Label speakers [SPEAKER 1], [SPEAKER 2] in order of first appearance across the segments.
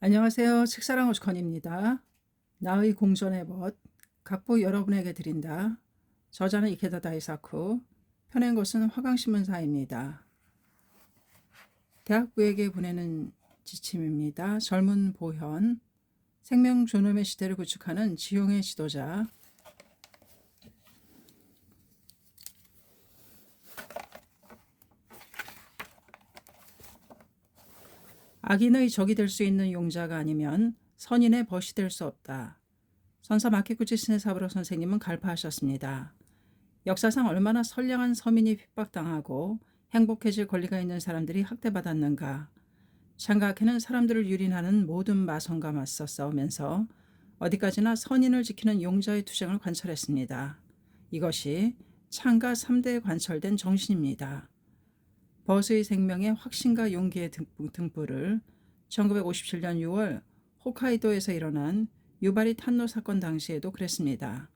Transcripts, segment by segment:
[SPEAKER 1] 안녕하세요. 책사랑 오스컨입니다. 나의 공전의 벗, 각부 여러분에게 드린다. 저자는 이케다 다이사쿠, 펴낸 것은 화강신문사입니다. 대학부에게 보내는 지침입니다. 젊은 보현, 생명 존엄의 시대를 구축하는 지용의 지도자. 악인의 적이 될 수 있는 용자가 아니면 선인의 벗이 될 수 없다. 선사 마키구치 스네사부로 선생님은 갈파하셨습니다. 역사상 얼마나 선량한 서민이 핍박당하고 행복해질 권리가 있는 사람들이 학대받았는가. 창가학회는 사람들을 유린하는 모든 마성과 맞서 싸우면서 어디까지나 선인을 지키는 용자의 투쟁을 관철했습니다. 이것이 창가 3대에 관철된 정신입니다. 버스의 생명의 확신과 용기의 등불을 1957년 6월 홋카이도에서 일어난 유바리 탄노 사건 당시에도 그랬습니다.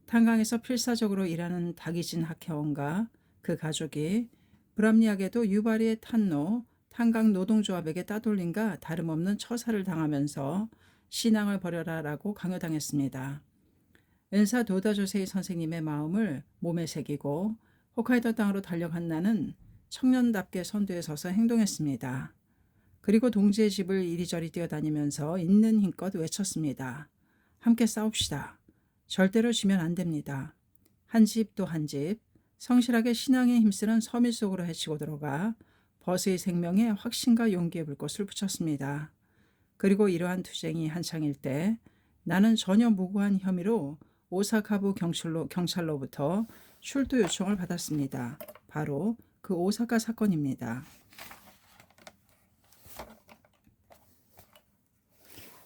[SPEAKER 1] 탄강에서 필사적으로 일하는 다기진 학회원과 그 가족이 불합리하게도 유바리의 탄노 탄강 노동조합에게 따돌림과 다름없는 처사를 당하면서 신앙을 버려라라고 강요당했습니다. 은사 도다조세이 선생님의 마음을 몸에 새기고 홋카이도 땅으로 달려간 나는 청년답게 선두에 서서 행동했습니다. 그리고 동지의 집을 이리저리 뛰어다니면서 있는 힘껏 외쳤습니다. 함께 싸웁시다. 절대로 지면 안 됩니다. 한 집 또 한 집, 성실하게 신앙에 힘쓰는 서민 속으로 헤치고 들어가 버스의 생명에 확신과 용기의 불꽃을 붙였습니다. 그리고 이러한 투쟁이 한창일 때 나는 전혀 무고한 혐의로 오사카부 경찰로부터 출두 요청을 받았습니다. 바로 그 오사카 사건입니다.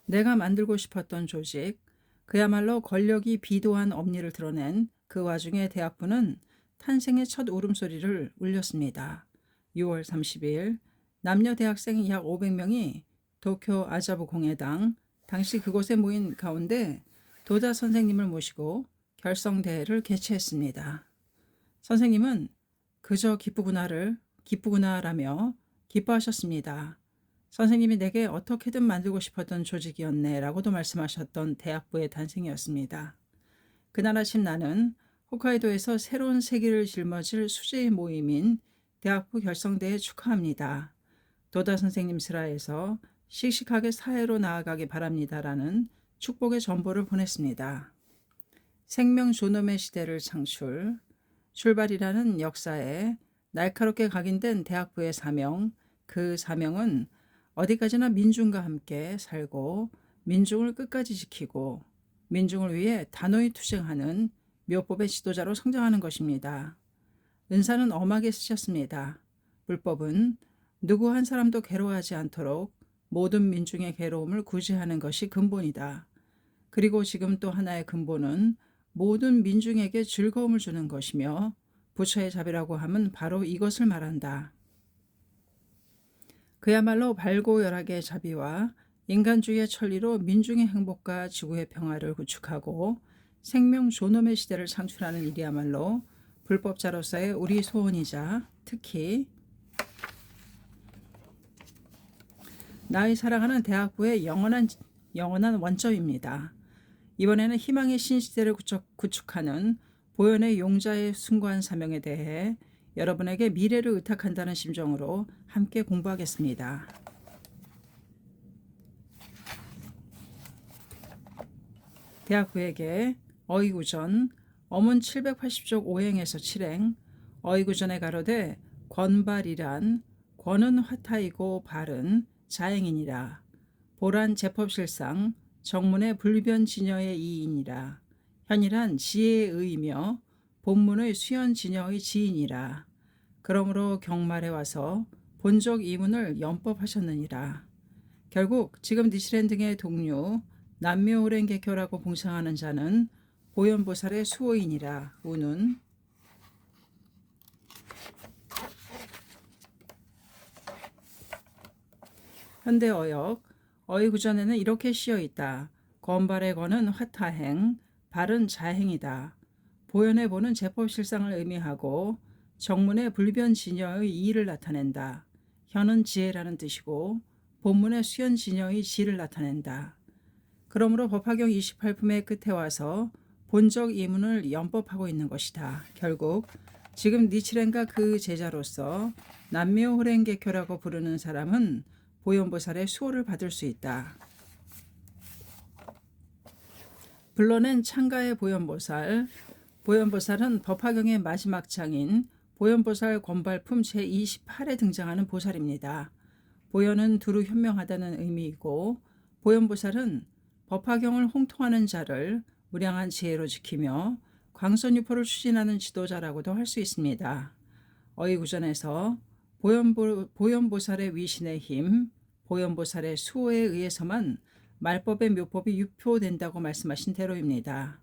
[SPEAKER 1] 내가 만들고 싶었던 조직, 그야말로 권력이 비도한 엄니를 드러낸 그 와중에 대학부는 탄생의 첫 울음소리를 울렸습니다. 6월 30일 남녀 대학생 약 500명이 도쿄 아자부 공회당, 당시 그곳에 모인 가운데 도다 선생님을 모시고 결성대회를 개최했습니다. 선생님은 그저 기쁘구나라며 기뻐하셨습니다. 선생님이 내게 어떻게든 만들고 싶었던 조직이었네 라고도 말씀하셨던 대학부의 탄생이었습니다. 그날 아침 나는 홋카이도에서 새로운 세기를 짊어질 수재의 모임인 대학부 결성대회 축하합니다. 도다 선생님 슬하에서 씩씩하게 사회로 나아가기 바랍니다라는 축복의 전보를 보냈습니다. 생명 존엄의 시대를 출발이라는 역사에 날카롭게 각인된 대학부의 사명, 그 사명은 어디까지나 민중과 함께 살고 민중을 끝까지 지키고 민중을 위해 단호히 투쟁하는 묘법의 지도자로 성장하는 것입니다. 은사는 엄하게 쓰셨습니다. 불법은 누구 한 사람도 괴로워하지 않도록 모든 민중의 괴로움을 구제하는 것이 근본이다. 그리고 지금 또 하나의 근본은 모든 민중에게 즐거움을 주는 것이며 부처의 자비라고 함은 바로 이것을 말한다. 그야말로 발고열하게 자비와 인간주의의 천리로 민중의 행복과 지구의 평화를 구축하고 생명 존엄의 시대를 창출하는 일이야말로 불법자로서의 우리 소원이자 특히 나의 사랑하는 대학부의 영원한 원점입니다. 이번에는 희망의 신시대를 구축하는 보현의 용자의 숭고한 사명에 대해 여러분에게 미래를 의탁한다는 심정으로 함께 공부하겠습니다. 대학부에게 어이구전 어문 780쪽 5행에서 7행 어이구전에 가로되 권발이란 권은 화타이고 발은 자행이니라. 보란 제법실상 정문의 불변진여의 이인이라. 현이란 지혜의 의이며 본문의 수연진여의 지인이라. 그러므로 경말에 와서 본적 이문을 연법하셨느니라. 결국 지금 니시렌 등의 동료 남묘오랜 개교라고 봉상하는 자는 보현보살의 수호인이라. 우는 현대어역 어이구전에는 이렇게 씌어 있다. 건발의 건은 화타행, 발은 자행이다. 보현의 보는 제법실상을 의미하고 정문의 불변진여의 이의를 나타낸다. 현은 지혜라는 뜻이고 본문의 수연 진여의 지를 나타낸다. 그러므로 법화경 28품의 끝에 와서 본적 이문을 연법하고 있는 것이다. 결국 지금 니치렌과 그 제자로서 남묘호랭개교라고 부르는 사람은 보현보살의 수호를 받을 수 있다. 불러낸 창가의 보현보살. 보현보살은 법화경의 마지막 장인 보현보살 권발품 제28에 등장하는 보살입니다. 보현은 두루 현명하다는 의미이고 보현보살은 법화경을 홍통하는 자를 무량한 지혜로 지키며 광선유포를 추진하는 지도자라고도 할 수 있습니다. 어이구전에서 보현보살의 위신의 힘, 보현보살의 수호에 의해서만 말법의 묘법이 유표된다고 말씀하신 대로입니다.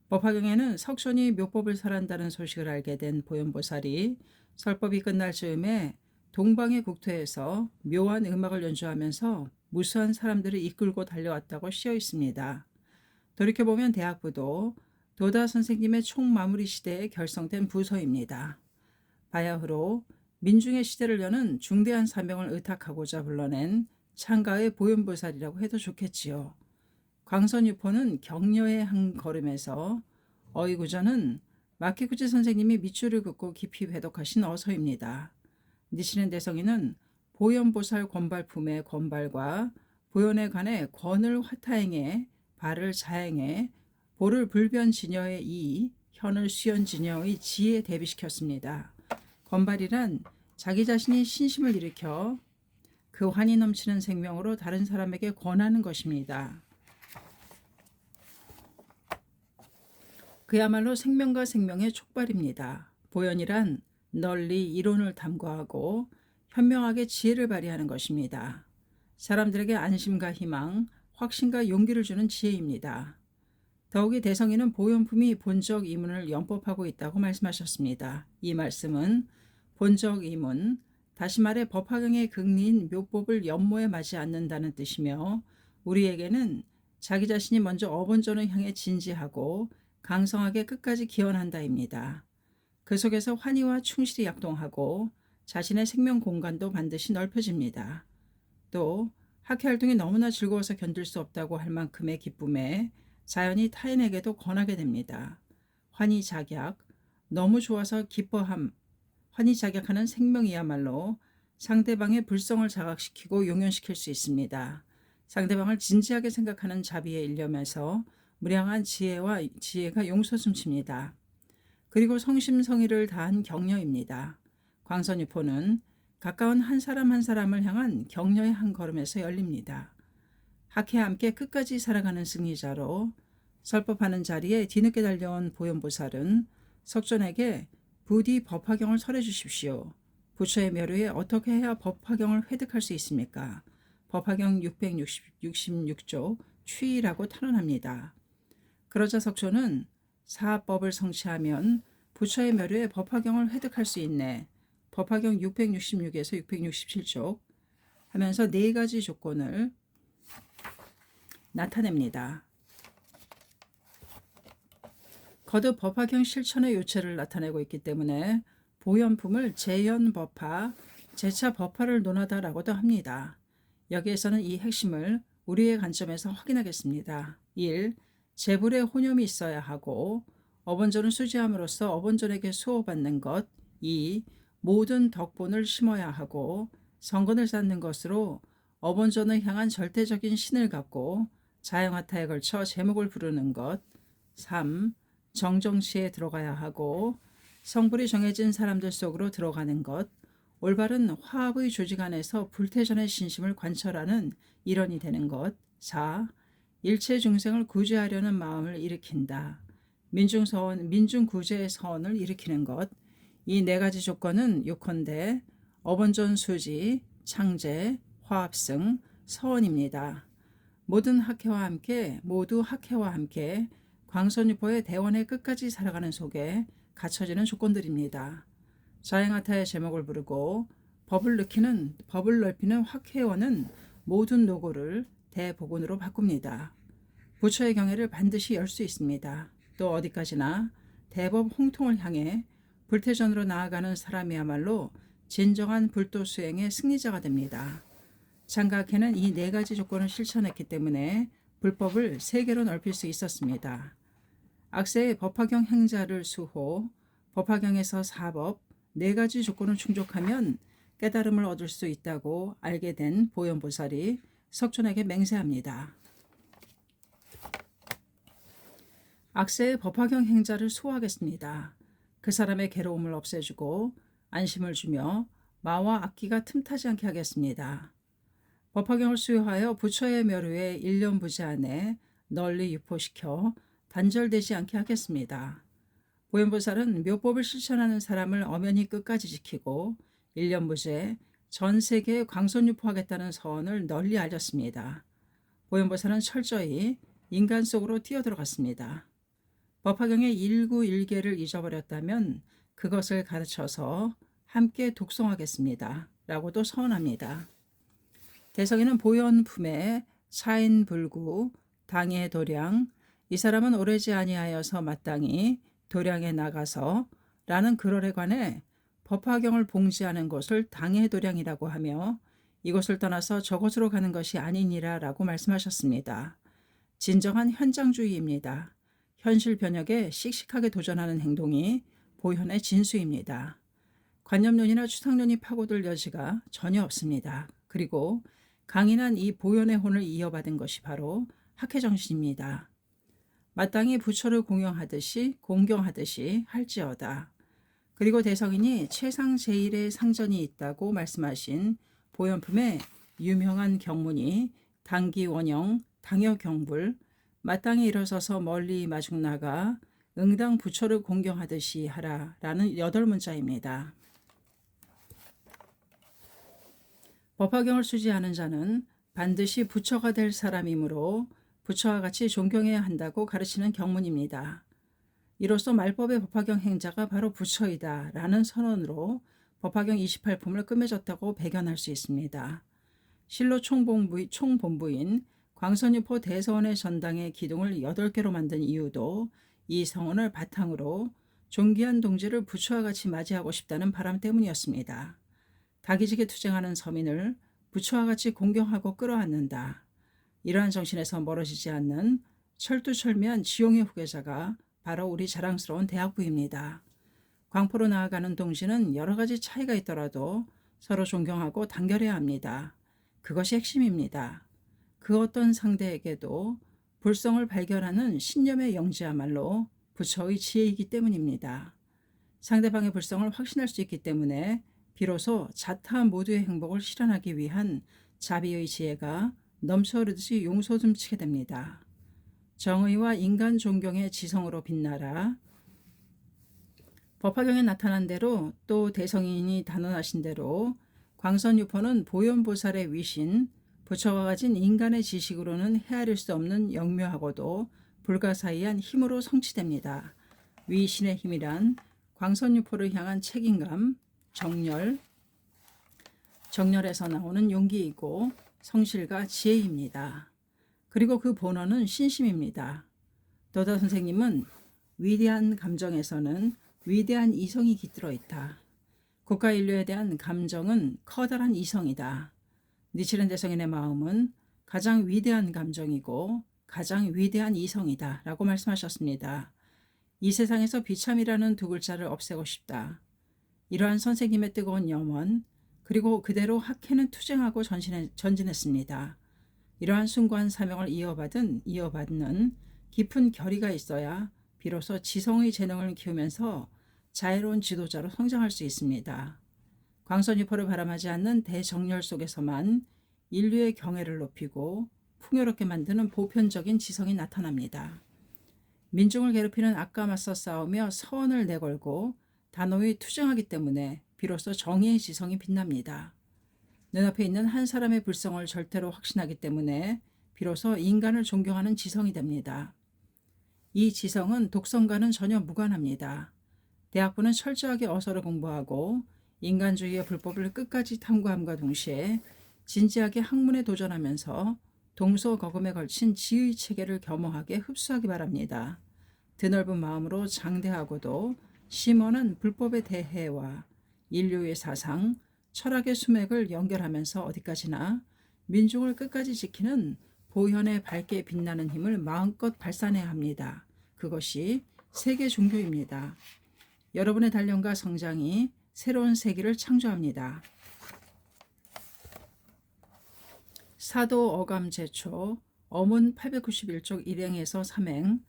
[SPEAKER 1] 법화경에는 석손이 묘법을 설한다는 소식을 알게 된 보현보살이 설법이 끝날 즈음에 동방의 국토에서 묘한 음악을 연주하면서 무수한 사람들을 이끌고 달려왔다고 쓰여 있습니다. 돌이켜보면 대학부도 도다 선생님의 총마무리 시대에 결성된 부서입니다. 바야흐로 민중의 시대를 여는 중대한 사명을 의탁하고자 불러낸 창가의 보현보살이라고 해도 좋겠지요. 광선유포는 격려의 한 걸음에서 어이구전은 마키구치 선생님이 밑줄을 긋고 깊이 회독하신 어서입니다. 니치렌 대성이는 보현보살 권발품의 권발과 보현에 관해 권을 화타행에 발을 자행에 보를 불변진여의 이, 현을 수연진여의 지에 대비시켰습니다. 권발이란 자기 자신이 신심을 일으켜 그 환희 넘치는 생명으로 다른 사람에게 권하는 것입니다. 그야말로 생명과 생명의 촉발입니다. 보현이란 널리 이론을 탐구하고 현명하게 지혜를 발휘하는 것입니다. 사람들에게 안심과 희망, 확신과 용기를 주는 지혜입니다. 더욱이 대성이는 보현품이 본적 이문을 연법하고 있다고 말씀하셨습니다. 이 말씀은 본적 이문, 다시 말해 법화경의 극리인 묘법을 연모에 맞지 않는다는 뜻이며 우리에게는 자기 자신이 먼저 어본전을 향해 진지하고 강성하게 끝까지 기원한다입니다. 그 속에서 환희와 충실히 약동하고 자신의 생명 공간도 반드시 넓혀집니다. 또 학회 활동이 너무나 즐거워서 견딜 수 없다고 할 만큼의 기쁨에 자연히 타인에게도 권하게 됩니다. 환희작약, 너무 좋아서 기뻐함, 환희작약하는 생명이야말로 상대방의 불성을 자각시키고 용연시킬 수 있습니다. 상대방을 진지하게 생각하는 자비의 일념에서 무량한 지혜가 용솟음칩니다. 그리고 성심성의를 다한 격려입니다. 광선유포는 가까운 한 사람 한 사람을 향한 격려의 한 걸음에서 열립니다. 학회와 함께 끝까지 살아가는 승리자로 설법하는 자리에 뒤늦게 달려온 보현보살은 석존에게 부디 법화경을 설해 주십시오. 부처의 묘류에 어떻게 해야 법화경을 획득할 수 있습니까? 법화경 666조 취이라고 탄원합니다. 그러자 석존은 사법을 성취하면 부처의 묘류에 법화경을 획득할 수 있네. 법화경 666에서 667쪽 하면서 네 가지 조건을 나타냅니다. 거듭 법화경 실천의 요체를 나타내고 있기 때문에 보현품을 재현법화, 재차법화를 논하다라고도 합니다. 여기에서는 이 핵심을 우리의 관점에서 확인하겠습니다. 1. 재불에 혼념이 있어야 하고 어본전을 수지함으로써 어본전에게 수호받는 것. 2. 모든 덕본을 심어야 하고 성근을 쌓는 것으로 어본전을 향한 절대적인 신을 갖고 자영화타에 걸쳐 제목을 부르는 것. 3. 정정시에 들어가야 하고 성불이 정해진 사람들 속으로 들어가는 것. 올바른 화합의 조직 안에서 불태전의 신심을 관철하는 일원이 되는 것. 4. 일체 중생을 구제하려는 마음을 일으킨다. 민중구제의 서원을 일으키는 것. 이 네 가지 조건은 요컨대 어본전 수지, 창제, 화합승, 서원입니다. 모두 학회와 함께 광선유포의 대원의 끝까지 살아가는 속에 갖춰지는 조건들입니다. 자행하타의 제목을 부르고 법을 넓히는 학회원은 모든 노고를 대복원으로 바꿉니다. 부처의 경애를 반드시 열 수 있습니다. 또 어디까지나 대법 홍통을 향해 불태전으로 나아가는 사람이야말로 진정한 불도 수행의 승리자가 됩니다. 장각회는 이 네 가지 조건을 실천했기 때문에 불법을 세계로 넓힐 수 있었습니다. 악세의 법화경 행자를 수호, 법화경에서 사법, 네 가지 조건을 충족하면 깨달음을 얻을 수 있다고 알게 된 보현보살이 석존에게 맹세합니다. 악세의 법화경 행자를 수호하겠습니다. 그 사람의 괴로움을 없애주고 안심을 주며 마와 악기가 틈타지 않게 하겠습니다. 법화경을 수여하여 부처의 묘류에 1년 부지 안에 널리 유포시켜 단절되지 않게 하겠습니다. 보현보살은 묘법을 실천하는 사람을 엄연히 끝까지 지키고 1년 부지에 전 세계에 광선 유포하겠다는 서언을 널리 알렸습니다. 보현보살은 철저히 인간 속으로 뛰어들어갔습니다. 법화경의 일구일계를 잊어버렸다면 그것을 가르쳐서 함께 독송하겠습니다. 라고도 서언합니다. 대성이는 보현품에 사인불구, 당의 도량, 이 사람은 오래지 아니하여서 마땅히 도량에 나가서 라는 글월에 관해 법화경을 봉지하는 곳을 당의 도량이라고 하며 이곳을 떠나서 저곳으로 가는 것이 아니니라 라고 말씀하셨습니다. 진정한 현장주의입니다. 현실 변혁에 씩씩하게 도전하는 행동이 보현의 진수입니다. 관념론이나 추상론이 파고들 여지가 전혀 없습니다. 그리고 강인한 이 보현의 혼을 이어받은 것이 바로 학회정신입니다. 마땅히 부처를 공경하듯이 할지어다. 그리고 대성인이 최상제일의 상전이 있다고 말씀하신 보현품의 유명한 경문이 당기원영, 당여경불, 마땅히 일어서서 멀리 마중 나가 응당 부처를 공경하듯이 하라 라는 8문자입니다. 법화경을 수지하는 자는 반드시 부처가 될 사람이므로 부처와 같이 존경해야 한다고 가르치는 경문입니다. 이로써 말법의 법화경 행자가 바로 부처이다 라는 선언으로 법화경 28품을 끝맺었다고 배견할 수 있습니다. 실로 총본부인 광선유포 대서원의 전당의 기둥을 8개로 만든 이유도 이 성원을 바탕으로 존귀한 동지를 부처와 같이 맞이하고 싶다는 바람 때문이었습니다. 다기지게 투쟁하는 서민을 부처와 같이 공경하고 끌어안는다. 이러한 정신에서 멀어지지 않는 철두철미한 지용의 후계자가 바로 우리 자랑스러운 대학부입니다. 광포로 나아가는 동지는 여러 가지 차이가 있더라도 서로 존경하고 단결해야 합니다. 그것이 핵심입니다. 그 어떤 상대에게도 불성을 발견하는 신념의 영지야말로 부처의 지혜이기 때문입니다. 상대방의 불성을 확신할 수 있기 때문에 비로소 자타 모두의 행복을 실현하기 위한 자비의 지혜가 넘쳐 흐르듯이 용솟음치게 됩니다. 정의와 인간 존경의 지성으로 빛나라. 법화경에 나타난 대로 또 대성인이 단언하신 대로 광선유포는 보현보살의 위신, 부처가 가진 인간의 지식으로는 헤아릴 수 없는 영묘하고도 불가사의한 힘으로 성취됩니다. 위신의 힘이란 광선유포를 향한 책임감, 정열에서 나오는 용기이고 성실과 지혜입니다. 그리고 그 본원은 신심입니다. 도다 선생님은 위대한 감정에서는 위대한 이성이 깃들어 있다. 국가 인류에 대한 감정은 커다란 이성이다. 니치렌 대성인의 마음은 가장 위대한 감정이고 가장 위대한 이성이다 라고 말씀하셨습니다. 이 세상에서 비참이라는 두 글자를 없애고 싶다. 이러한 선생님의 뜨거운 염원, 그리고 그대로 학회는 투쟁하고 전진했습니다. 이러한 숭고한 사명을 이어받는 깊은 결의가 있어야 비로소 지성의 재능을 키우면서 자애로운 지도자로 성장할 수 있습니다. 광선유포를 바람하지 않는 대정열 속에서만 인류의 경애를 높이고 풍요롭게 만드는 보편적인 지성이 나타납니다. 민중을 괴롭히는 악과 맞서 싸우며 서원을 내걸고 단호히 투쟁하기 때문에 비로소 정의의 지성이 빛납니다. 눈앞에 있는 한 사람의 불성을 절대로 확신하기 때문에 비로소 인간을 존경하는 지성이 됩니다. 이 지성은 독성과는 전혀 무관합니다. 대학부는 철저하게 어설을 공부하고 인간주의의 불법을 끝까지 탐구함과 동시에 진지하게 학문에 도전하면서 동서거금에 걸친 지의 체계를 겸허하게 흡수하기 바랍니다. 드넓은 마음으로 장대하고도 심원한 불법의 대해와 인류의 사상, 철학의 수맥을 연결하면서 어디까지나 민중을 끝까지 지키는 보현의 밝게 빛나는 힘을 마음껏 발산해야 합니다. 그것이 세계 종교입니다. 여러분의 단련과 성장이 새로운 세계를 창조합니다. 사도 어감 제초 어문 891쪽 1행에서 3행.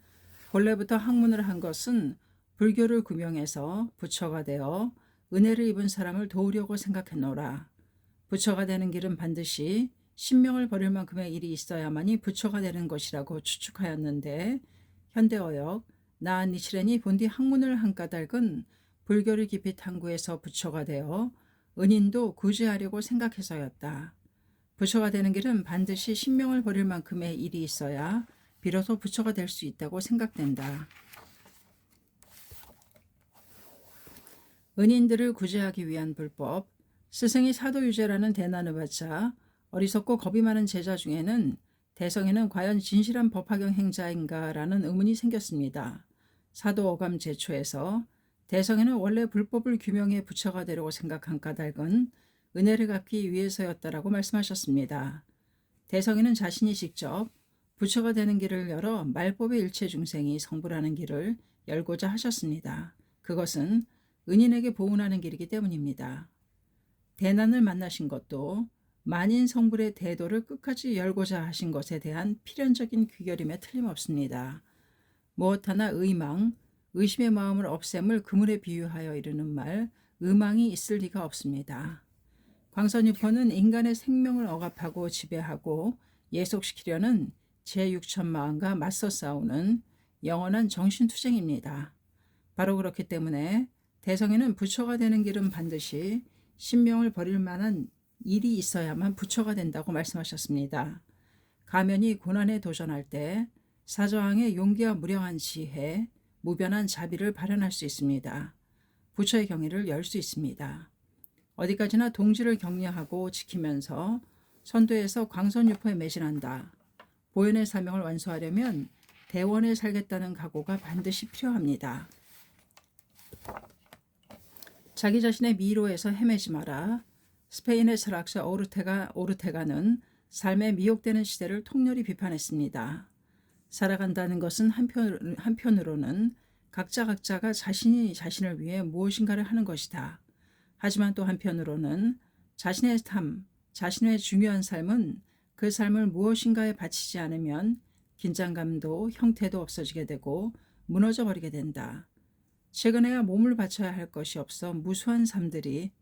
[SPEAKER 1] 본래부터 학문을 한 것은 불교를 구명해서 부처가 되어 은혜를 입은 사람을 도우려고 생각했노라. 부처가 되는 길은 반드시 신명을 버릴 만큼의 일이 있어야만이 부처가 되는 것이라고 추측하였는데, 현대어역 나 니치렌이 본디 학문을 한 까닭은 불교를 깊이 탐구해서 부처가 되어 은인도 구제하려고 생각해서였다. 부처가 되는 길은 반드시 신명을 버릴 만큼의 일이 있어야 비로소 부처가 될 수 있다고 생각된다. 은인들을 구제하기 위한 불법. 스승이 사도유제라는 대난을 받자 어리석고 겁이 많은 제자 중에는 대성에는 과연 진실한 법화경 행자인가 라는 의문이 생겼습니다. 사도 어감 제초에서 대성에는 원래 불법을 규명해 부처가 되려고 생각한 까닭은 은혜를 갚기 위해서였다라고 말씀하셨습니다. 대성에는 자신이 직접 부처가 되는 길을 열어 말법의 일체 중생이 성불하는 길을 열고자 하셨습니다. 그것은 은인에게 보훈하는 길이기 때문입니다. 대난을 만나신 것도 만인 성불의 대도를 끝까지 열고자 하신 것에 대한 필연적인 귀결임에 틀림없습니다. 무엇 하나 의망, 의심의 마음을 없앰을 그물에 비유하여 이르는 말, 의망이 있을 리가 없습니다. 광선유포는 인간의 생명을 억압하고 지배하고 예속시키려는 제6천 마음과 맞서 싸우는 영원한 정신투쟁입니다. 바로 그렇기 때문에 대성에는 부처가 되는 길은 반드시 신명을 버릴 만한 일이 있어야만 부처가 된다고 말씀하셨습니다. 가면이 고난에 도전할 때 사저항의 용기와 무량한 지혜, 무변한 자비를 발현할 수 있습니다. 부처의 경의를 열 수 있습니다. 어디까지나 동지를 격려하고 지키면서 선도에서 광선유포에 매진한다. 보현의 사명을 완수하려면 대원에 살겠다는 각오가 반드시 필요합니다. 자기 자신의 미로에서 헤매지 마라. 스페인의 철학자 오르테가는 삶에 미혹되는 시대를 통렬히 비판했습니다. 살아간다는 것은 한편으로는 각자가 자신이 자신을 위해 무엇인가를 하는 것이다. 하지만 또 한편으로는 자신의 삶, 자신의 중요한 삶은 그 삶을 무엇인가에 바치지 않으면 긴장감도 형태도 없어지게 되고 무너져 버리게 된다. 최근에야 몸을 바쳐야 할 것이 없어 무수한 삶들이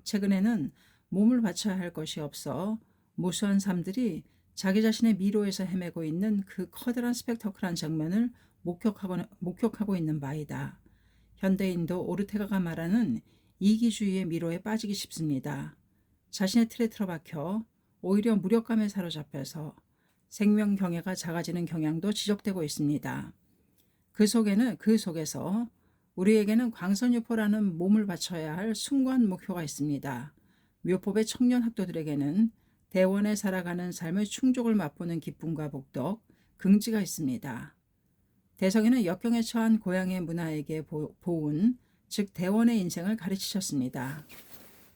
[SPEAKER 1] 자기 자신의 미로에서 헤매고 있는 그 커다란 스펙터클한 장면을 목격하고 있는 바이다. 현대인도 오르테가가 말하는 이기주의의 미로에 빠지기 쉽습니다. 자신의 틀에 틀어박혀 오히려 무력감에 사로잡혀서 생명 경애가 작아지는 경향도 지적되고 있습니다. 그 속에서 우리에게는 광선유포라는 몸을 바쳐야 할 숭고한 목표가 있습니다. 묘법의 청년 학도들에게는 대원에 살아가는 삶의 충족을 맛보는 기쁨과 복덕, 긍지가 있습니다. 대성에는 역경에 처한 고향의 문화에게 보운, 즉 대원의 인생을 가르치셨습니다.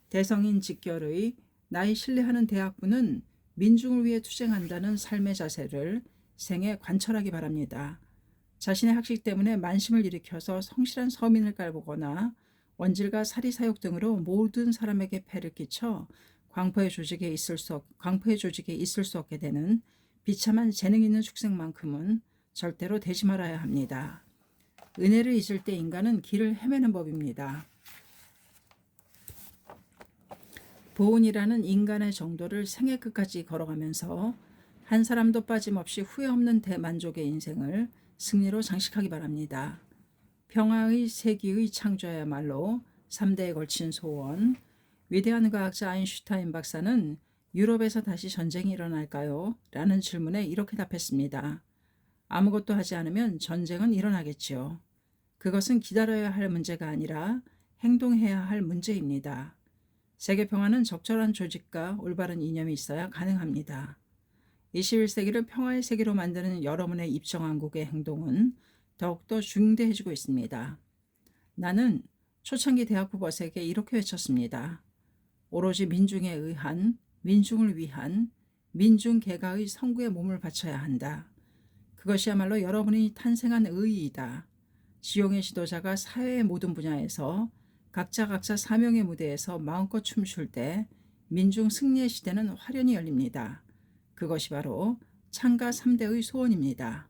[SPEAKER 1] 대성인 직결의 나이 신뢰하는 대학부는 민중을 위해 투쟁한다는 삶의 자세를 생에 관철하기 바랍니다. 자신의 학식 때문에 만심을 일으켜서 성실한 서민을 깔보거나 원질과 사리사욕 등으로 모든 사람에게 폐를 끼쳐 광포의 조직에 있을 수 없게 되는 비참한 재능 있는 축생만큼은 절대로 되지 말아야 합니다. 은혜를 잊을 때 인간은 길을 헤매는 법입니다. 보은이라는 인간의 정도를 생애 끝까지 걸어가면서 한 사람도 빠짐없이 후회 없는 대만족의 인생을 승리로 장식하기 바랍니다. 평화의 세기의 창조야말로 3대에 걸친 소원. 위대한 과학자 아인슈타인 박사는 유럽에서 다시 전쟁이 일어날까요? 라는 질문에 이렇게 답했습니다. 아무것도 하지 않으면 전쟁은 일어나겠지요. 그것은 기다려야 할 문제가 아니라 행동해야 할 문제입니다. 세계 평화는 적절한 조직과 올바른 이념이 있어야 가능합니다. 21세기를 평화의 세계로 만드는 여러분의 입정한국의 행동은 더욱더 중대해지고 있습니다. 나는 초창기 대학부 버스에게 이렇게 외쳤습니다. 오로지 민중에 의한, 민중을 위한, 민중 개가의 성구에 몸을 바쳐야 한다. 그것이야말로 여러분이 탄생한 의의이다. 지용의 지도자가 사회의 모든 분야에서 각자 사명의 무대에서 마음껏 춤출 때 민중 승리의 시대는 화련히 열립니다. 그것이 바로 창가 3대의 소원입니다.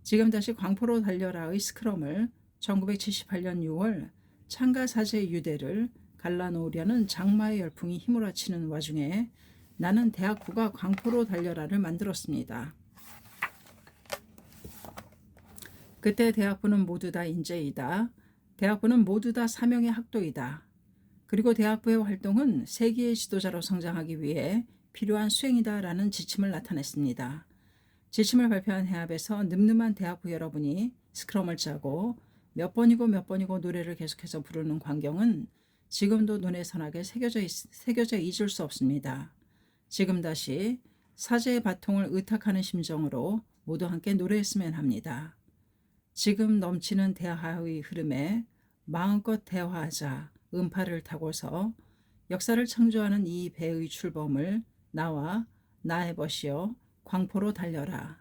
[SPEAKER 1] 지금 다시 광포로 달려라의 스크럼을 1978년 6월 창가 사제의 유대를 갈라놓으려는 장마의 열풍이 휘몰아치는 와중에 나는 대학부가 광포로 달려라를 만들었습니다. 그때 대학부는 모두 다 인재이다. 대학부는 모두 다 사명의 학도이다. 그리고 대학부의 활동은 세계의 지도자로 성장하기 위해 필요한 수행이다라는 지침을 나타냈습니다. 지침을 발표한 해압에서 늠름한 대학부 여러분이 스크럼을 짜고 몇 번이고 노래를 계속해서 부르는 광경은 지금도 눈에 선하게 새겨져 잊을 수 없습니다. 지금 다시 사제의 바통을 의탁하는 심정으로 모두 함께 노래했으면 합니다. 지금 넘치는 대화의 흐름에 마음껏 대화하자 음파를 타고서 역사를 창조하는 이 배의 출범을 나와 나의 벗이여 광포로 달려라.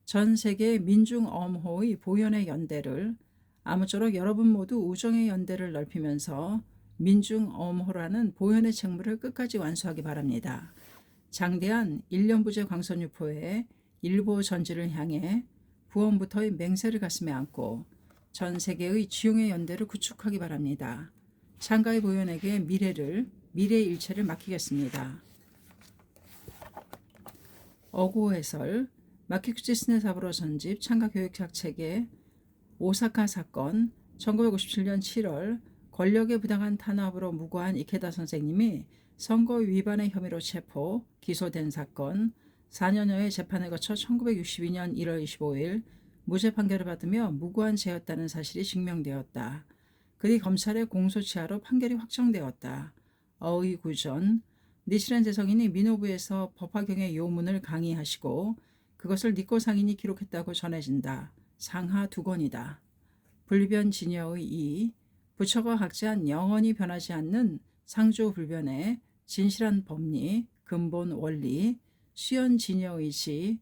[SPEAKER 1] 전 세계 민중 엄호의 보현의 연대를 아무쪼록 여러분 모두 우정의 연대를 넓히면서 민중 엄호라는 보현의 책무를 끝까지 완수하기 바랍니다. 장대한 1년부제 광선유포의 일보 전지를 향해 부원부터의 맹세를 가슴에 안고 전 세계의 지용의 연대를 구축하기 바랍니다. 창가의 보현에게 미래의 일체를 맡기겠습니다. 어구 해설 마키구치 스네사부로 전집 창가교육학책의 오사카 사건 1957년 7월 권력의 부당한 탄압으로 무고한 이케다 선생님이 선거 위반의 혐의로 체포, 기소된 사건 4년여의 재판을 거쳐 1962년 1월 25일 무죄 판결을 받으며 무고한 죄였다는 사실이 증명되었다. 그뒤 검찰의 공소시효로 판결이 확정되었다. 어의구전 니시렌 대성인이 민노부에서 법화경의 요문을 강의하시고 그것을 니꼬 상인이 기록했다고 전해진다. 상하 2권이다. 불변 진여의 2 부처가 각지한 영원히 변하지 않는 상조불변의 진실한 법리, 근본 원리, 수연 진여의지,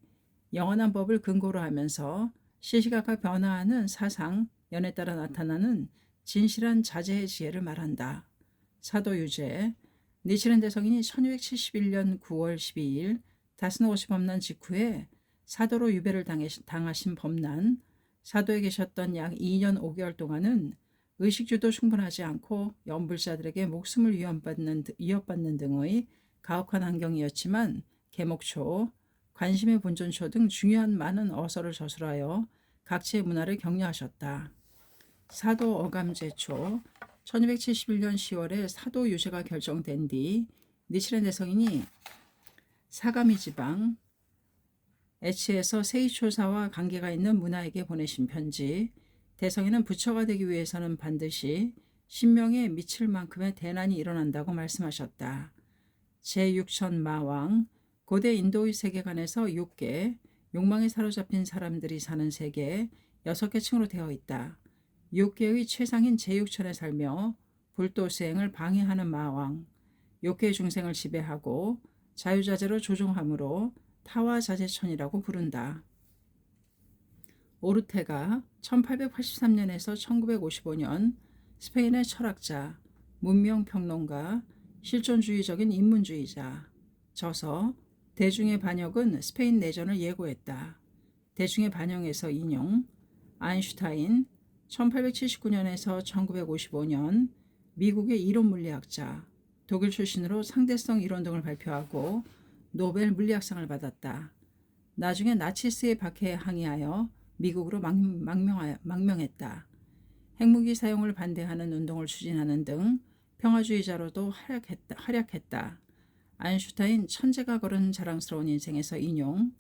[SPEAKER 1] 영원한 법을 근거로 하면서 시시각각 변화하는 사상, 연에 따라 나타나는 진실한 자제의 지혜를 말한다. 사도유제 니치렌 대성인이 1271년 9월 12일 다스노시 범난 직후에 사도로 유배를 당하신 범난, 사도에 계셨던 약 2년 5개월 동안은 의식주도 충분하지 않고 연불자들에게 목숨을 위협받는 등의 가혹한 환경이었지만 계목초, 관심의 본전초 등 중요한 많은 어서를 저술하여 각지의 문화를 격려하셨다. 사도 어감제초 1271년 10월에 사도 유죄가 결정된 뒤 니치렌 대성인이 사가미 지방 에치에서 세이초사와 관계가 있는 문화에게 보내신 편지 대성인은 부처가 되기 위해서는 반드시 신명에 미칠 만큼의 대난이 일어난다고 말씀하셨다. 제6천마왕 고대 인도의 세계관에서 6개 욕망에 사로잡힌 사람들이 사는 세계 6개 층으로 되어 있다. 6개의 최상인 제6천에 살며 불도 수행을 방해하는 마왕, 6개의 중생을 지배하고 자유자재로 조종함으로 타와자재천이라고 부른다. 오르테가 1883년에서 1955년 스페인의 철학자, 문명평론가, 실존주의적인 인문주의자, 저서 대중의 반역은 스페인 내전을 예고했다. 대중의 반영에서 인용, 아인슈타인 1879년에서 1955년 미국의 이론물리학자, 독일 출신으로 상대성 이론 등을 발표하고 노벨 물리학상을 받았다. 나중에 나치스의 박해에 항의하여 미국으로 망명했다. 핵무기 사용을 반대하는 운동을 추진하는 등 평화주의자로도 활약했다. 아인슈타인 천재가 걸은 자랑스러운 인생에서 인용,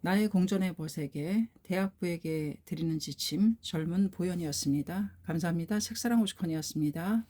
[SPEAKER 1] 나의 공존의 보색에 대학부에게 드리는 지침 젊은 보현이었습니다. 감사합니다. 책사랑 오죽헌이었습니다.